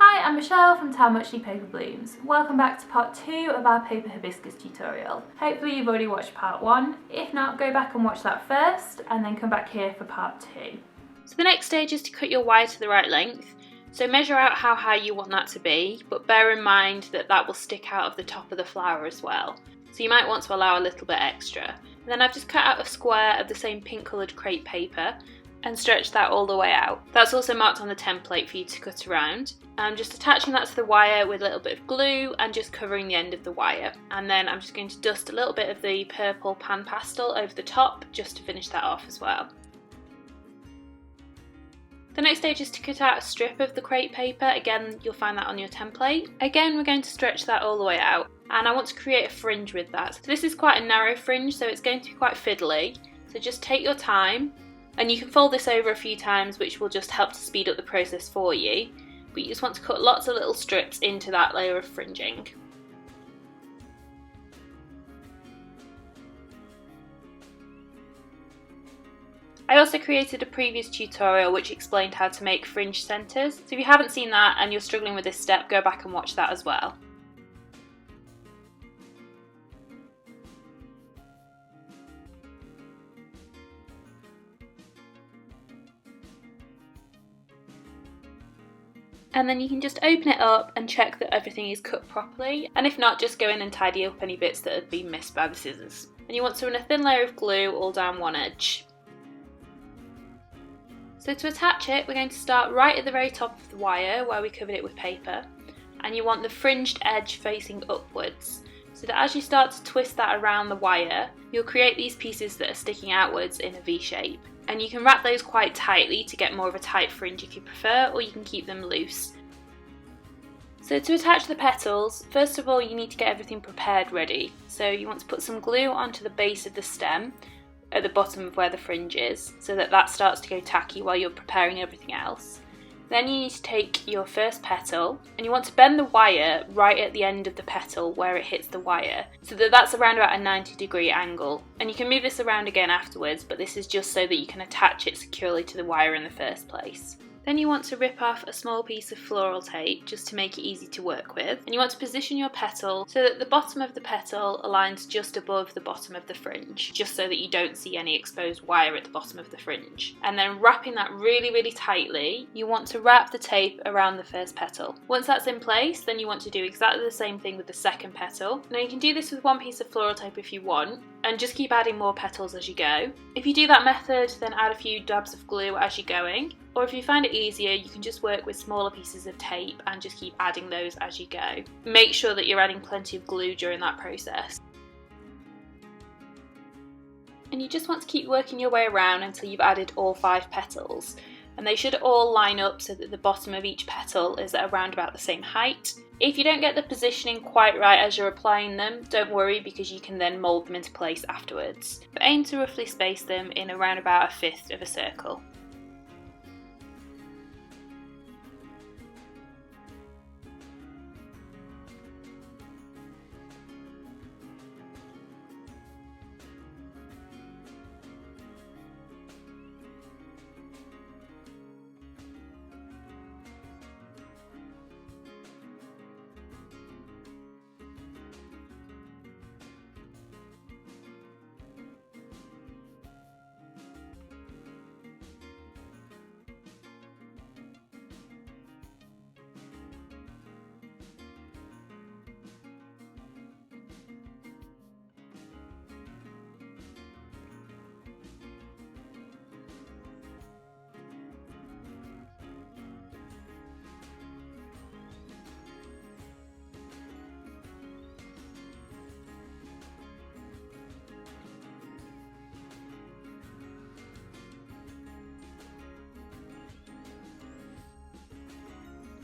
Hi, I'm Michelle from How Much Do Paper Blooms. Welcome back to part 2 of our paper hibiscus tutorial. Hopefully you've already watched part 1. If not, go back and watch that first and then come back here for part 2. So the next stage is to cut your wire to the right length. So measure out how high you want that to be, but bear in mind that that will stick out of the top of the flower as well. So you might want to allow a little bit extra. And then I've just cut out a square of the same pink coloured crepe paper and stretch that all the way out. That's also marked on the template for you to cut around. I'm just attaching that to the wire with a little bit of glue and just covering the end of the wire. And then I'm just going to dust a little bit of the purple pan pastel over the top just to finish that off as well. The next stage is to cut out a strip of the crepe paper. Again, you'll find that on your template. Again, we're going to stretch that all the way out. And I want to create a fringe with that. So this is quite a narrow fringe, so it's going to be quite fiddly. So just take your time. And you can fold this over a few times, which will just help to speed up the process for you. But you just want to cut lots of little strips into that layer of fringing. I also created a previous tutorial which explained how to make fringe centres. So if you haven't seen that and you're struggling with this step, go back and watch that as well. And then you can just open it up and check that everything is cut properly, and if not, just go in and tidy up any bits that have been missed by the scissors. And you want to run a thin layer of glue all down one edge. So to attach it, we're going to start right at the very top of the wire where we covered it with paper, and you want the fringed edge facing upwards, so that as you start to twist that around the wire, you'll create these pieces that are sticking outwards in a V shape. And you can wrap those quite tightly to get more of a tight fringe if you prefer, or you can keep them loose. So to attach the petals, first of all you need to get everything prepared ready. So you want to put some glue onto the base of the stem at the bottom of where the fringe is, so that that starts to go tacky while you're preparing everything else. Then you need to take your first petal and you want to bend the wire right at the end of the petal where it hits the wire, so that that's around about a 90-degree angle. And you can move this around again afterwards, but this is just so that you can attach it securely to the wire in the first place. Then you want to rip off a small piece of floral tape just to make it easy to work with. And you want to position your petal so that the bottom of the petal aligns just above the bottom of the fringe, just so that you don't see any exposed wire at the bottom of the fringe. And then wrapping that really tightly, you want to wrap the tape around the first petal. Once that's in place, then you want to do exactly the same thing with the second petal. Now you can do this with one piece of floral tape if you want, and just keep adding more petals as you go. If you do that method, then add a few dabs of glue as you're going. Or if you find it easier, you can just work with smaller pieces of tape and just keep adding those as you go. Make sure that you're adding plenty of glue during that process. And you just want to keep working your way around until you've added all 5 petals. And they should all line up so that the bottom of each petal is at around about the same height. If you don't get the positioning quite right as you're applying them, don't worry, because you can then mould them into place afterwards. But aim to roughly space them in around about 1/5 of a circle.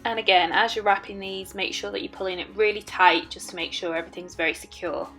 And again, as you're wrapping these, make sure that you're pulling it really tight just to make sure everything's very secure.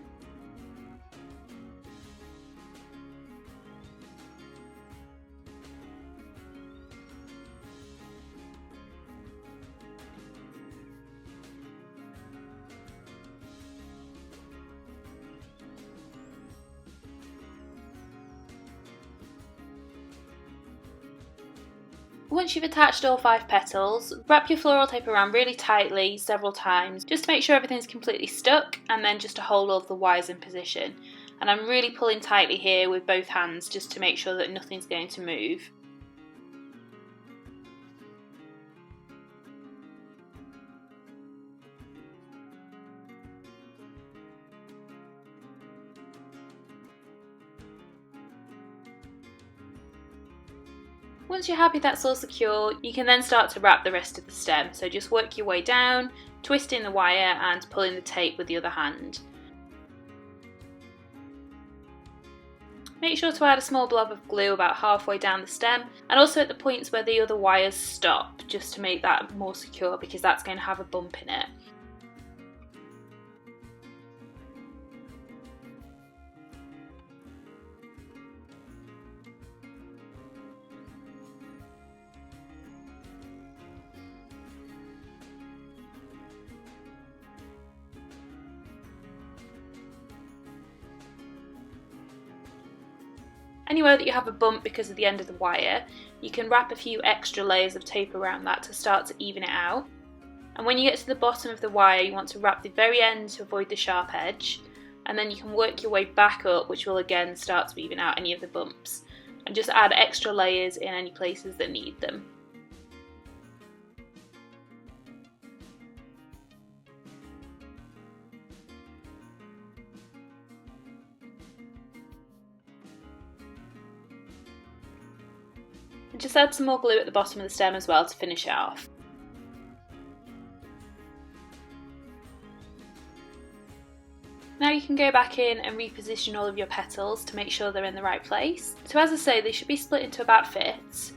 Once you've attached all 5 petals, wrap your floral tape around really tightly several times just to make sure everything's completely stuck, and then just to hold all of the wires in position. And I'm really pulling tightly here with both hands just to make sure that nothing's going to move. Once you're happy that's all secure, you can then start to wrap the rest of the stem. So just work your way down, twisting the wire and pulling the tape with the other hand. Make sure to add a small blob of glue about halfway down the stem, and also at the points where the other wires stop, just to make that more secure, because that's going to have a bump in it. Anywhere that you have a bump because of the end of the wire, you can wrap a few extra layers of tape around that to start to even it out. And when you get to the bottom of the wire, you want to wrap the very end to avoid the sharp edge, and then you can work your way back up, which will again start to even out any of the bumps, and just add extra layers in any places that need them. And just add some more glue at the bottom of the stem as well to finish it off. Now you can go back in and reposition all of your petals to make sure they're in the right place. So as I say, they should be split into about fifths,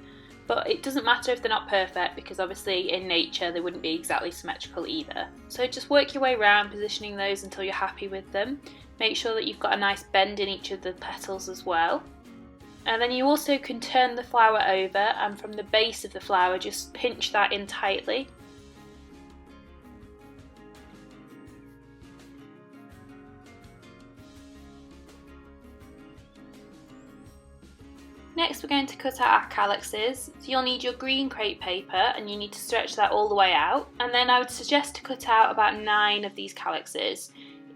but it doesn't matter if they're not perfect, because obviously in nature they wouldn't be exactly symmetrical either. So just work your way around positioning those until you're happy with them. Make sure that you've got a nice bend in each of the petals as well. And then you also can turn the flower over, and from the base of the flower just pinch that in tightly. Next we're going to cut out our calyxes. So you'll need your green crepe paper, and you need to stretch that all the way out. And then I would suggest to cut out about 9 of these calyxes.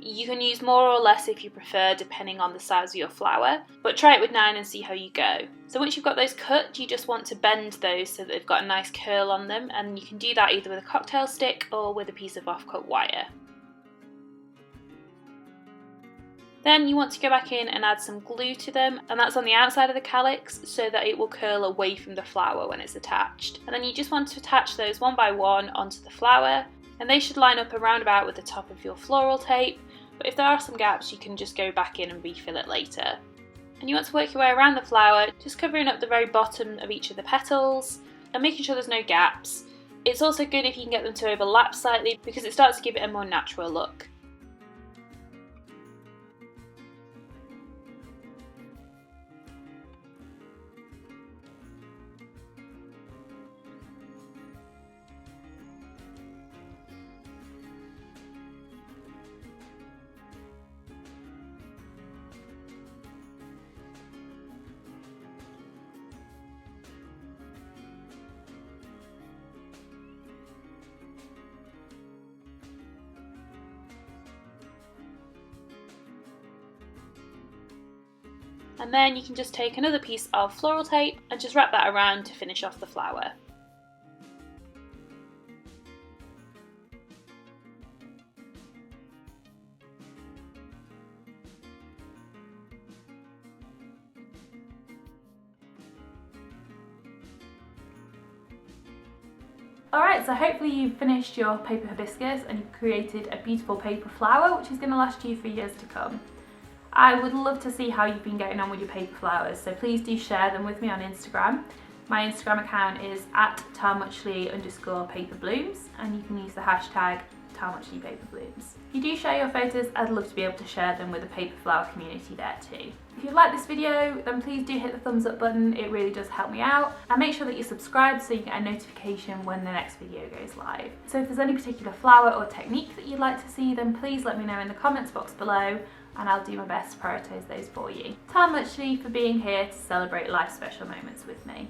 You can use more or less if you prefer, depending on the size of your flower, but try it with 9 and see how you go. So once you've got those cut, you just want to bend those so that they've got a nice curl on them, and you can do that either with a cocktail stick or with a piece of off-cut wire. Then you want to go back in and add some glue to them, and that's on the outside of the calyx so that it will curl away from the flower when it's attached. And then you just want to attach those one by one onto the flower, and they should line up around about with the top of your floral tape, but if there are some gaps you can just go back in and refill it later. And you want to work your way around the flower, just covering up the very bottom of each of the petals and making sure there's no gaps. It's also good if you can get them to overlap slightly, because it starts to give it a more natural look. And then you can just take another piece of floral tape and just wrap that around to finish off the flower. Alright, so hopefully you've finished your paper hibiscus and you've created a beautiful paper flower which is going to last you for years to come. I would love to see how you've been getting on with your paper flowers, so please do share them with me on Instagram. My Instagram account is @tarmuchley_paperblooms, and you can use the hashtag #TarmuchleyPaperblooms. If you do share your photos, I'd love to be able to share them with the paper flower community there too. If you like this video, then please do hit the thumbs up button, it really does help me out. And make sure that you're subscribed so you get a notification when the next video goes live. So if there's any particular flower or technique that you'd like to see, then please let me know in the comments box below, and I'll do my best to prioritise those for you. Tarmuchley for being here to celebrate life's special moments with me.